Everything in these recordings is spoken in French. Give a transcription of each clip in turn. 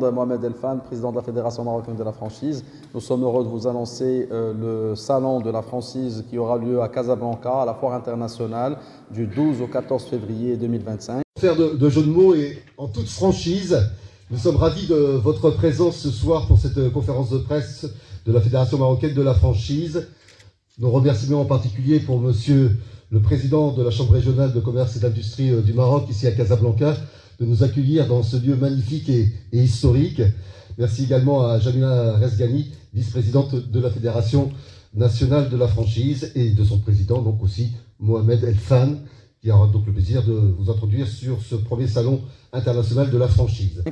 présente Mohamed Elfan, président de la Fédération marocaine de la franchise. Nous sommes heureux de vous annoncer le salon de la franchise qui aura lieu à Casablanca, à la Foire internationale, du 12 au 14 février 2025. Faire de jeux de mots et en toute franchise, nous sommes ravis de votre présence ce soir pour cette conférence de presse de la Fédération marocaine de la franchise. Nos remerciements en particulier pour monsieur le président de la Chambre régionale de commerce et d'industrie du Maroc, ici à Casablanca, de nous accueillir dans ce lieu magnifique et historique. Merci également à Jamila Resgani, vice-présidente de la Fédération nationale de la franchise, et de son président, donc aussi Mohamed Elfan, qui aura donc le plaisir de vous introduire sur ce premier salon international de la franchise.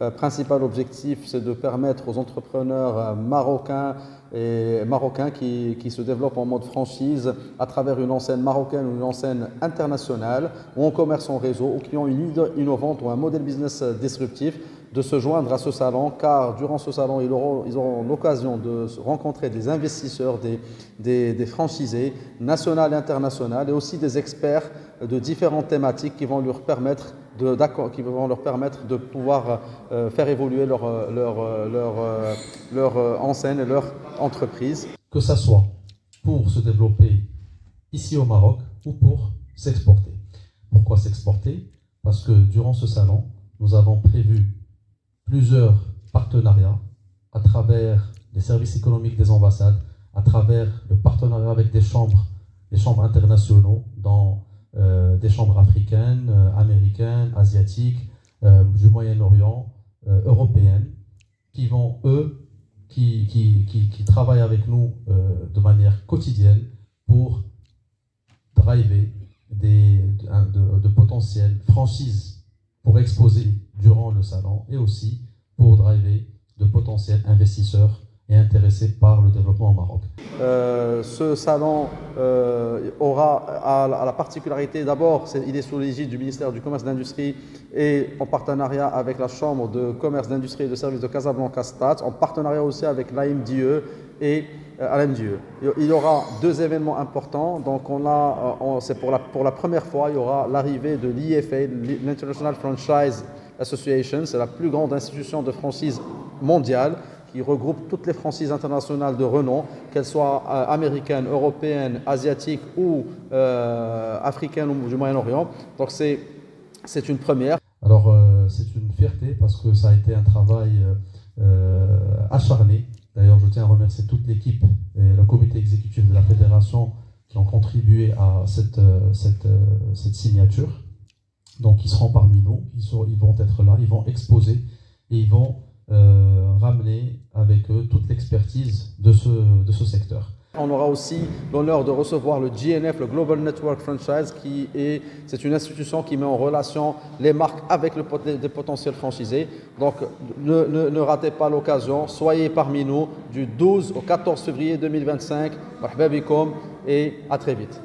Le principal objectif, c'est de permettre aux entrepreneurs marocains qui se développent en mode franchise à travers une enseigne marocaine ou une enseigne internationale ou en commerce en réseau ou qui ont une idée innovante ou un modèle business disruptif de se joindre à ce salon, car durant ce salon, ils auront l'occasion de rencontrer des investisseurs, des franchisés nationaux et internationaux et aussi des experts de différentes thématiques qui vont leur permettre de pouvoir faire évoluer leur enseigne et leur entreprise. Que ça soit pour se développer ici au Maroc ou pour s'exporter. Pourquoi s'exporter? Parce que durant ce salon, nous avons prévu plusieurs partenariats à travers les services économiques des ambassades, à travers le partenariat avec des chambres internationaux, dans des chambres africaines, américaines, asiatiques, du Moyen-Orient, européennes, qui vont, qui travaillent avec nous de manière quotidienne pour driver de potentielles franchises pour exposer durant le salon et aussi pour driver de potentiels investisseurs et intéressés par le développement au Maroc. Ce salon aura la particularité, d'abord, il est sous l'égide du ministère du Commerce et de l'Industrie et en partenariat avec la Chambre de Commerce, d'Industrie et de Services de Casablanca-Stade, en partenariat aussi avec l'AMDE et à l'AMDE. Il y aura deux événements importants. Donc c'est pour la première fois, il y aura l'arrivée de l'IFA, l'International Franchise Association. C'est la plus grande institution de franchise mondiale qui regroupe toutes les franchises internationales de renom, qu'elles soient américaines, européennes, asiatiques ou africaines ou du Moyen-Orient. Donc c'est une première. Alors c'est une fierté parce que ça a été un travail acharné. D'ailleurs, je tiens à remercier toute l'équipe et le comité exécutif de la fédération qui ont contribué à cette signature. Donc ils seront parmi nous, ils vont être là, ils vont exposer et ils vont ramener avec eux toute l'expertise de ce secteur. On aura aussi l'honneur de recevoir le GNF, le Global Network Franchise, c'est une institution qui met en relation les marques avec des potentiels franchisés. Donc ne ratez pas l'occasion, soyez parmi nous du 12 au 14 février 2025. Marhaba bikoum et à très vite.